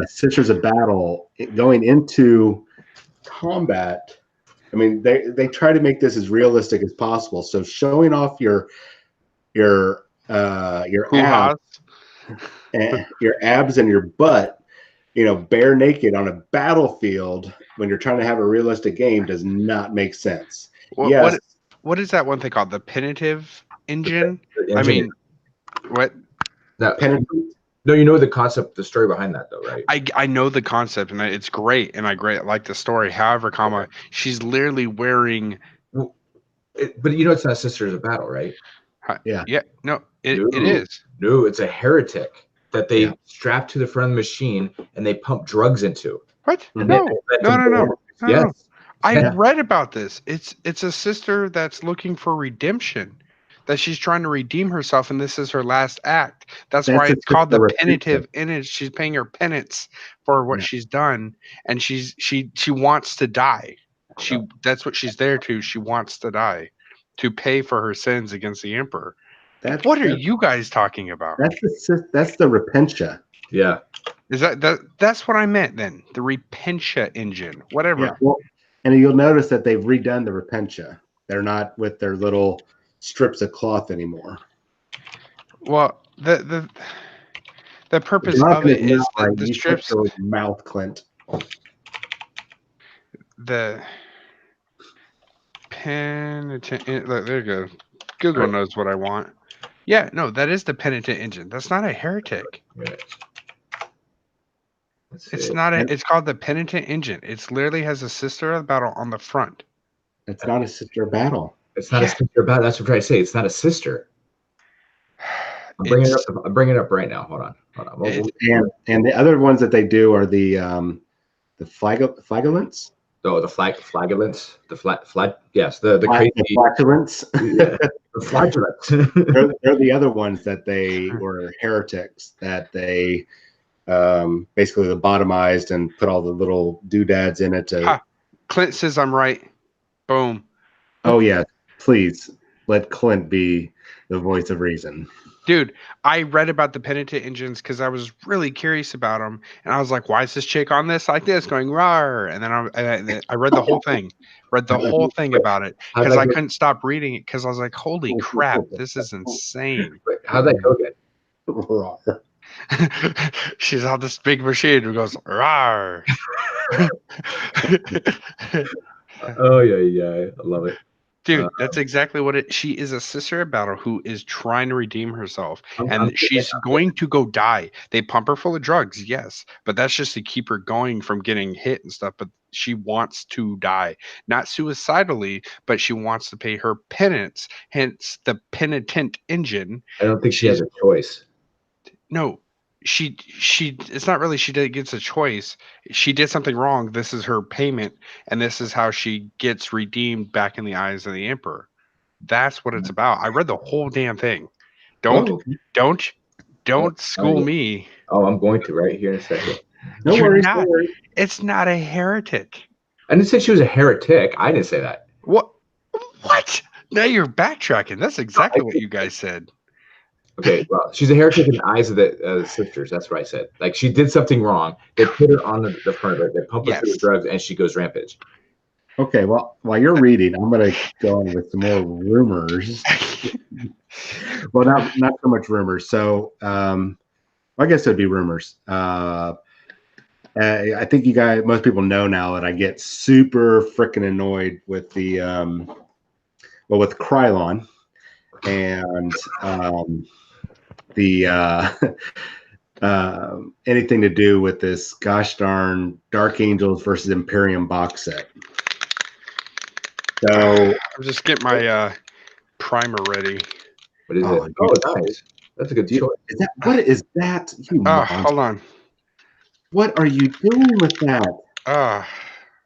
Sisters of Battle going into combat. I mean, they try to make this as realistic as possible. So showing off your abs and your butt, bare naked on a battlefield when you're trying to have a realistic game does not make sense. What is that one thing called? The penitive engine? I mean, what? No, you know the concept, the story behind that, though, right? I know the concept, and it's great, and I like the story. However, she's literally wearing. But it's not Sisters of Battle, right? Yeah. No, it is. No, it's a heretic that they strap to the front of the machine and they pump drugs into. What? No. Yes. I read about this. It's a sister that's looking for redemption. that she's trying to redeem herself, and this is her last act. That's why a it's called the sister penitive image. She's paying her penance for what she's done, and she wants to die. That's what she's there to. She wants to die, to pay for her sins against the emperor. What are you guys talking about? That's the repentia. Yeah. Is that's what I meant then? The repentia engine, whatever. Yeah, well, and you'll notice that they've redone the repentia. They're not with their little strips of cloth anymore. Well, the purpose of it is the strips. Mouth, Clint. The penitent. Look, there you go. Google knows what I want. Yeah, no, that is the penitent engine. That's not a heretic. It's not a. It's called the penitent engine. It literally has a sister of battle on the front. It's not a sister battle. It's not a sister battle. That's what I'm trying to say. It's not a sister. I'm bringing it up right now. Hold on. And the other ones that they do are the flagellants. Oh, the flagellants. Yes, the crazy flatulence. Yeah, the flatulence. they're the other ones that they were heretics, that they basically lobotomized and put all the little doodads in it. Clint says I'm right. Boom. Oh yeah, please let Clint be the voice of reason. Dude, I read about the penitent engines because I was really curious about them, and I was like, "Why is this chick on this like this, going rawr?" And then I read the whole thing, about it because I couldn't stop reading it because I was like, "Holy crap, this is insane!" How'd that go again? She's on this big machine who goes rawr. Oh yeah, I love it. Dude, that's exactly what it. She is a sister of battle who is trying to redeem herself, and she's going to go die. They pump her full of drugs, yes, but that's just to keep her going from getting hit and stuff. But she wants to die, not suicidally, but she wants to pay her penance. Hence, the penitent engine. I don't think she has a choice. No, she. It's not really. She gets a choice. She did something wrong. This is her payment, and this is how she gets redeemed back in the eyes of the emperor. That's what it's about. I read the whole damn thing. Don't school me. Oh, I'm going to right here in a second. No worries. It's not a heretic. I didn't say she was a heretic. I didn't say that. What? Now you're backtracking. That's exactly what you guys said. Okay, well, she's a heretic in the eyes of the sisters. That's what I said. Like, she did something wrong. They put her on the front of it. They pump her through the drugs, and she goes rampage. Okay, well, while you're reading, I'm going to go on with some more rumors. Well, not so much rumors. So, I guess it'd be rumors. I think most people know now that I get super freaking annoyed with the, with Krylon and anything to do with this gosh darn Dark Angels versus Imperium box set. So I'm just getting my primer ready. What is it? Oh, nice. That's a good choice. What is that? Hold on. What are you doing with that?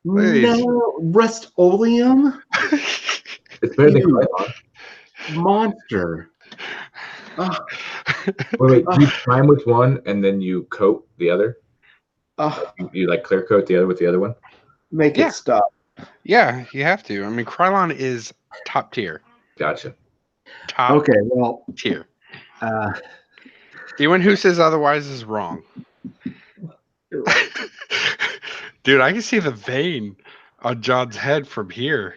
No, Rust-Oleum? It's better than Krylon. Monster. Wait, you prime with one and then you coat the other? You like clear coat the other with the other one? Make it stop. Yeah, you have to. I mean, Krylon is top tier. Gotcha. Top tier. Anyone who says otherwise is wrong. You're right. Dude, I can see the vein on John's head from here.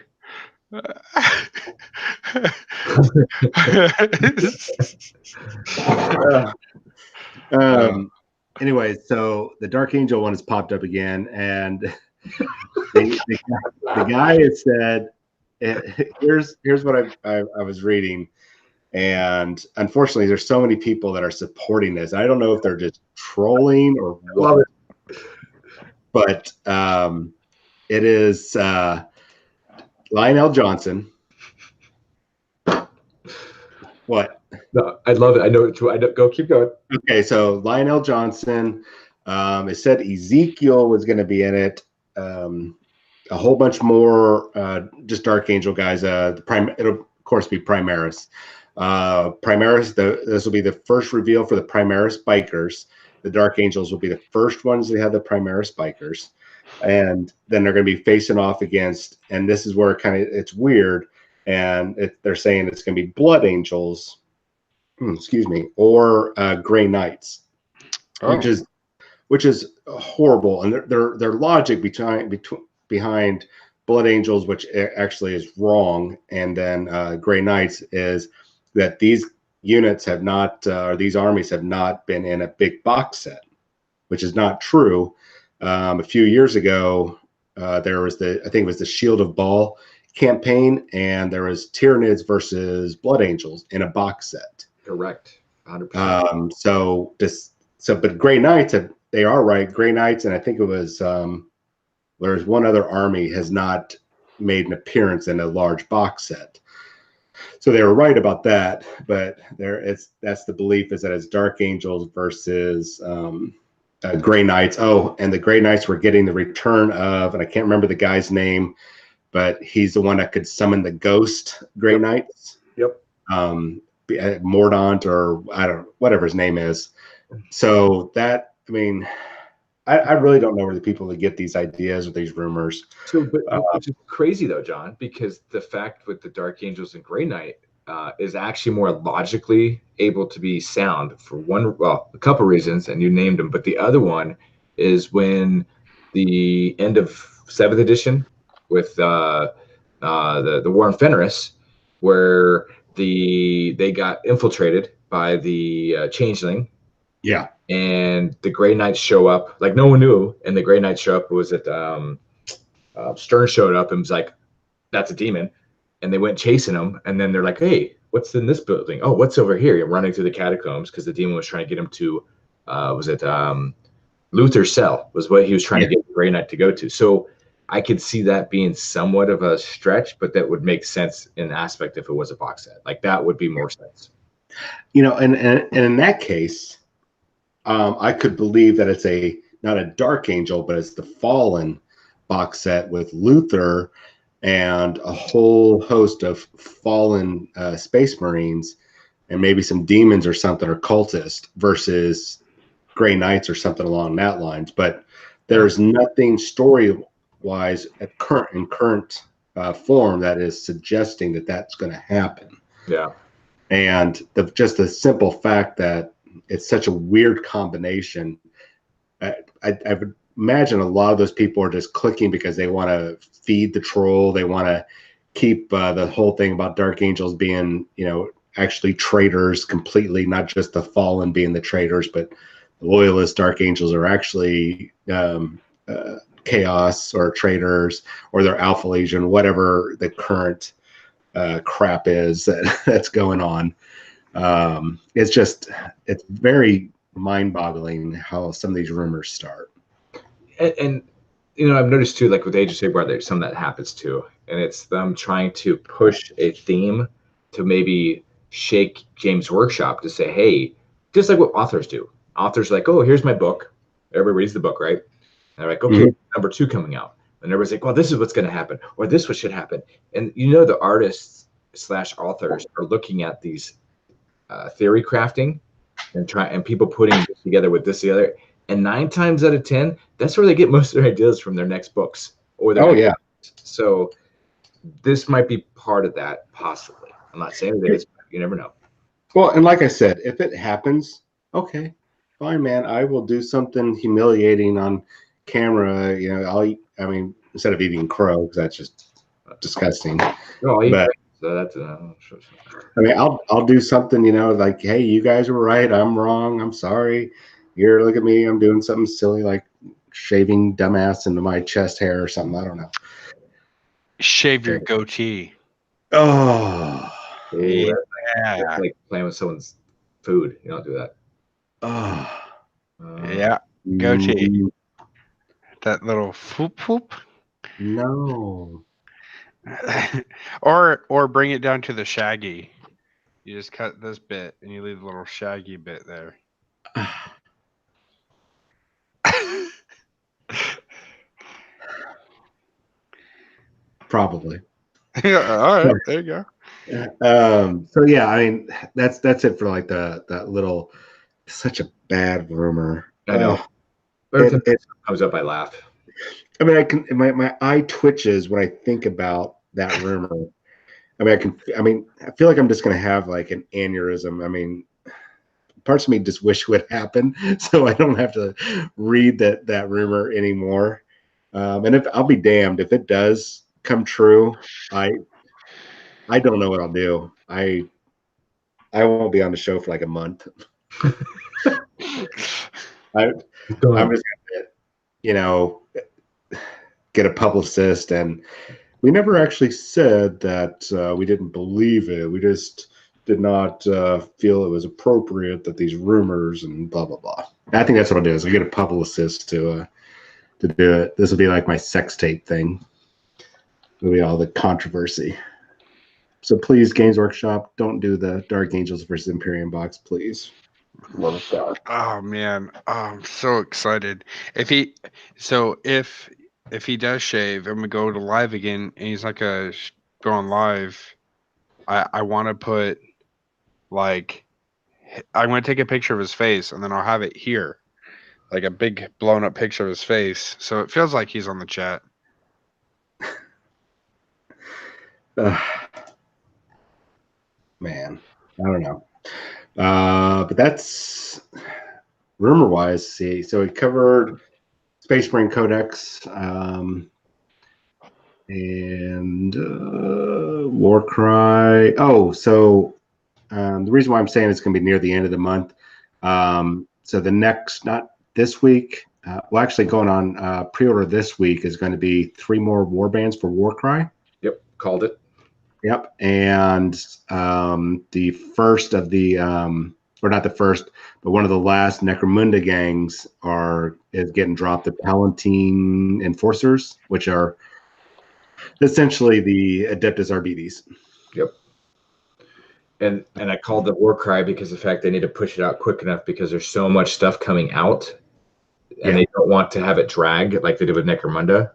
Anyway, so the Dark Angel one has popped up again, and the guy has said, here's what I was reading, and unfortunately, there's so many people that are supporting this. I don't know if they're just trolling or what, but it is Lionel Johnson. What? No, I love it. I know it too. Go, keep going. Okay, so Lionel Johnson. It said Ezekiel was going to be in it. A whole bunch more just Dark Angel guys. It'll of course be Primaris. Primaris, this will be the first reveal for the Primaris bikers. The Dark Angels will be the first ones to have the Primaris bikers. And then they're going to be facing off against, and this is where it's weird, and they're saying it's going to be Blood Angels, excuse me, or Grey Knights, which is horrible. And their logic behind Blood Angels, which actually is wrong, and then Grey Knights is that these units have not, or these armies have not been in a big box set, which is not true. A few years ago, there was I think it was the Shield of Baal campaign, and there was Tyranids versus Blood Angels in a box set. Correct, 100%. But Grey Knights, they are right. Grey Knights, and I think it was there's one other army has not made an appearance in a large box set. So they were right about that, but that's the belief, is that it's Dark Angels versus Grey Knights. Oh, and the Grey Knights were getting the return of, and I can't remember the guy's name, but he's the one that could summon the ghost Grey Knights. Yep. Mordaunt, or I don't know, whatever his name is. So that, I mean, I really don't know where the people that get these ideas or these rumors. So, which is crazy though, John, because the fact with the Dark Angels and Grey Knight is actually more logically able to be sound for a couple reasons, and you named them. But the other one is when the end of 7th edition with the War on Fenris, where they got infiltrated by the Changeling. Yeah. And the Grey Knights show up, like no one knew, and the Grey Knights show up. Was it Stern showed up and was like, "That's a demon," and they went chasing him. And then they're like, "Hey, what's in this building? Oh, what's over here?" You're running through the catacombs because the demon was trying to get him to, Luther's cell was what he was trying to get the Grey Knight to go to. So I could see that being somewhat of a stretch, but that would make sense in aspect if it was a box set. Like that would be more sense. And in that case, I could believe that it's not a Dark Angel, but it's the Fallen box set with Luther and a whole host of fallen Space Marines, and maybe some demons or something, or cultists, versus Grey Knights or something along that lines. But there's nothing story-wise in current form that is suggesting that that's going to happen. Yeah. And just the simple fact that it's such a weird combination. I would imagine a lot of those people are just clicking because they want to feed the troll. They want to keep the whole thing about Dark Angels being, actually traitors completely, not just the Fallen being the traitors, but the loyalist Dark Angels are actually chaos or traitors, or they're Alpha Legion, whatever the current crap is that's going on. It's very mind-boggling how some of these rumors start. And I've noticed too, like with Age of Saber, there's some that happens too, and it's them trying to push a theme to maybe shake James Workshop to say, hey, just like what authors do. Authors are like, oh, here's my book. Everybody reads the book, right? And they're like, okay, number 2 coming out, and everybody's like, well, this is what's going to happen, or this what should happen. And the artists / authors are looking at these theory crafting and people putting this together with this together, and 9 times out of 10, that's where they get most of their ideas from, their next books or their books. So this might be part of that, possibly. I'm not saying it is, but you never know. Well, and like I said, if it happens, okay, fine, man. I will do something humiliating on camera. Instead of eating crow, because that's just disgusting. So that's I'll do something, like, hey, you guys were right, I'm wrong, I'm sorry. Here, look at me, I'm doing something silly like shaving dumbass into my chest hair or something. I don't know. Shave your goatee. Oh, yeah. That's like playing with someone's food. You don't do that. Yeah, goatee. That little whoop. No. or bring it down to the shaggy. You just cut this bit and you leave the little shaggy bit there. Probably. All right, there you go. So yeah, I mean that's it for like that little such a bad rumor. I know. Every time it comes up, I laugh. I mean, my eye twitches when I think about that rumor. I feel like I'm just gonna have like an aneurysm. I mean, parts of me just wish it would happen so I don't have to read that rumor anymore. And if I'll be damned if it does come true, I don't know what I'll do. I won't be on the show for like a month. I'm just gonna, get a publicist, and we never actually said that we didn't believe it. We just did not feel it was appropriate that these rumors and blah blah blah. I think that's what I'll do. Is I get a publicist to do it. This will be like my sex tape thing. It'll be all the controversy. So please, Games Workshop, don't do the Dark Angels versus Imperium box, please. Oh man, oh, I'm so excited. If he does shave and we go to live again and he's not gonna go on live, I want to put like I'm gonna take a picture of his face and then I'll have it here, like a big blown up picture of his face, so it feels like he's on the chat. Man, I don't know. But that's rumor wise. See, so we covered Space Marine Codex and Warcry. Oh, so the reason why I'm saying it's going to be near the end of the month. So the next, not this week, well, actually going on pre-order this week is going to be 3 more warbands for Warcry. Yep, called it. Yep, and the first of the, or not the first, but one of the last Necromunda gangs is getting dropped. The Palatine Enforcers, which are essentially the Adeptus Arbites. Yep. And I called the Warcry because of the fact they need to push it out quick enough because there's so much stuff coming out, and they don't want to have it drag like they did with Necromunda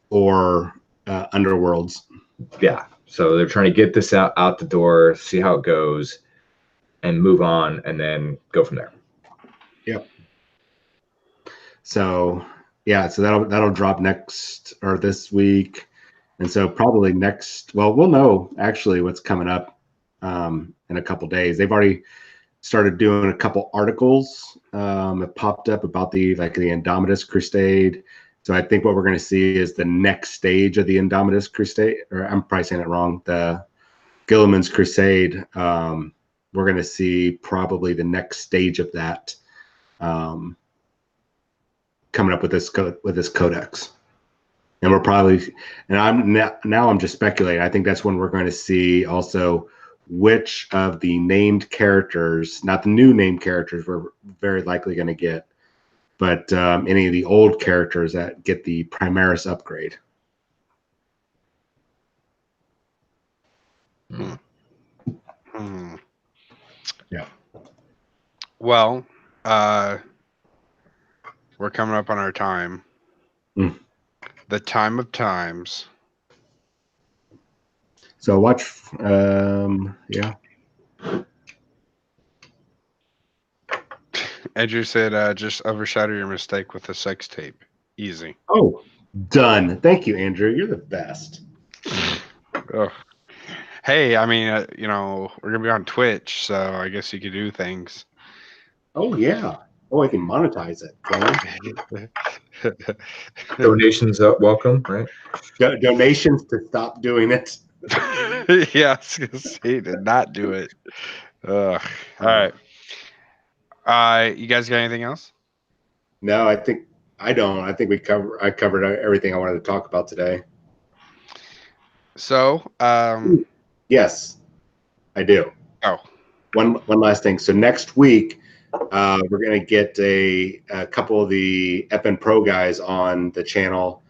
or Underworlds. Yeah. So they're trying to get this out the door, see how it goes, and move on, and then go from there. Yep. So yeah, so that'll drop next or this week, and so probably next. Well, we'll know actually what's coming up in a couple days. They've already started doing a couple articles that popped up about the Indomitus Crusade. So I think what we're going to see is the next stage of the Indomitus Crusade, or I'm probably saying it wrong, the Guilliman's Crusade. We're going to see probably the next stage of that coming up with this codex. And we're probably, and I'm just speculating. I think that's when we're going to see also which of the named characters, not the new named characters, we're very likely going to get, but any of the old characters that get the Primaris upgrade. Yeah. Well, we're coming up on our time. The time of times. So watch, yeah. Andrew said, just overshadow your mistake with a sex tape. Easy. Oh, done. Thank you, Andrew. You're the best. Oh. Hey, I mean, we're going to be on Twitch, so I guess you could do things. Oh, yeah. Oh, I can monetize it. Donations welcome, right? Donations to stop doing it. Yeah, I was going to say to not do it. All right. You guys got anything else? No, I think I don't. I think I covered everything I wanted to talk about today. So, yes, I do. Oh, one last thing. So next week, we're going to get a couple of the FN Pro guys on the channel.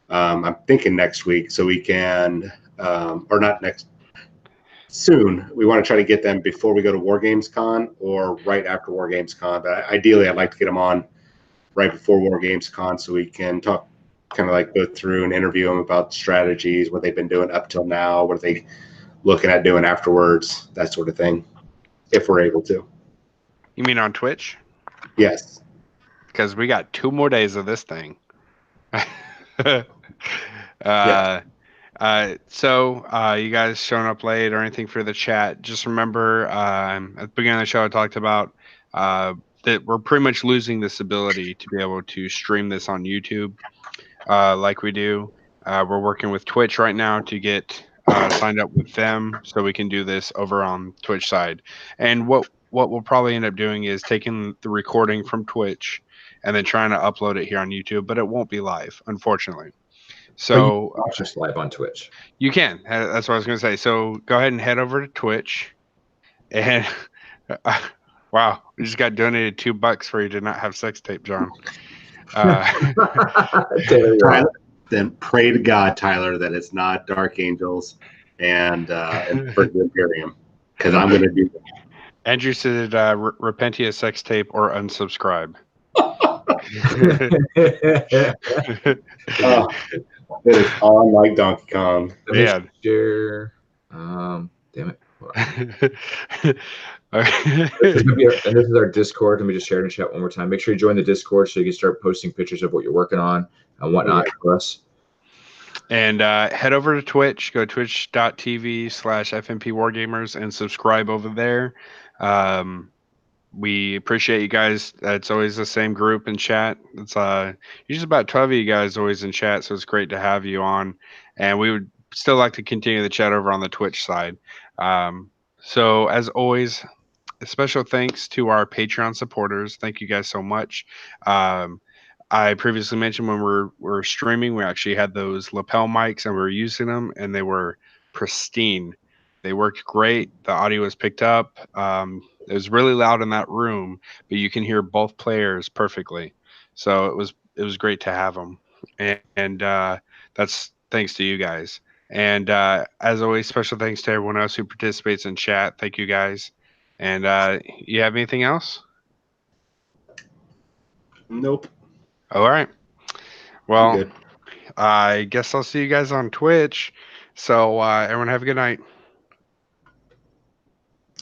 I'm thinking next week, so we can, or not next, soon. We want to try to get them before we go to WarGamesCon or right after WarGamesCon. But ideally, I'd like to get them on right before WarGamesCon so we can talk, kind of like go through and interview them about strategies, what they've been doing up till now, what are they looking at doing afterwards, that sort of thing, if we're able to. You mean on Twitch? Yes. Because we got 2 more days of this thing. Yeah. So you guys showing up late or anything for the chat, just remember at the beginning of the show I talked about that we're pretty much losing this ability to be able to stream this on YouTube like we do. We're working with Twitch right now to get signed up with them so we can do this over on Twitch side. And what we'll probably end up doing is taking the recording from Twitch and then trying to upload it here on YouTube, but it won't be live, unfortunately. So watch us live on Twitch. you can. That's what I was going to say. So go ahead and head over to Twitch. And wow, we just got donated $2 for you to not have sex tape, John. Then pray to God, Tyler, that it's not Dark Angels and for the Imperium, because I'm going to do that. Andrew said, Repentia sex tape or unsubscribe. It is on like Donkey Kong. Yeah. Share. Damn it. Okay. And this is our Discord. Let me just share it in chat one more time. Make sure you join the Discord so you can start posting pictures of what you're working on and whatnot for us. And head over to Twitch. Go twitch.tv/FNP Wargamers and subscribe over there. We appreciate you guys. It's always the same group in chat. It's usually about 12 of you guys always in chat, so it's great to have you on. And we would still like to continue the chat over on the Twitch side. So as always, a special thanks to our Patreon supporters. Thank you guys so much. I previously mentioned when we're streaming, we actually had those lapel mics and we were using them, and they were pristine. They worked great. The audio was picked up. It was really loud in that room, but you can hear both players perfectly. So it was great to have them, and that's thanks to you guys. And as always, special thanks to everyone else who participates in chat. Thank you guys. And you have anything else? Nope. All right. Well, I guess I'll see you guys on Twitch. So everyone have a good night.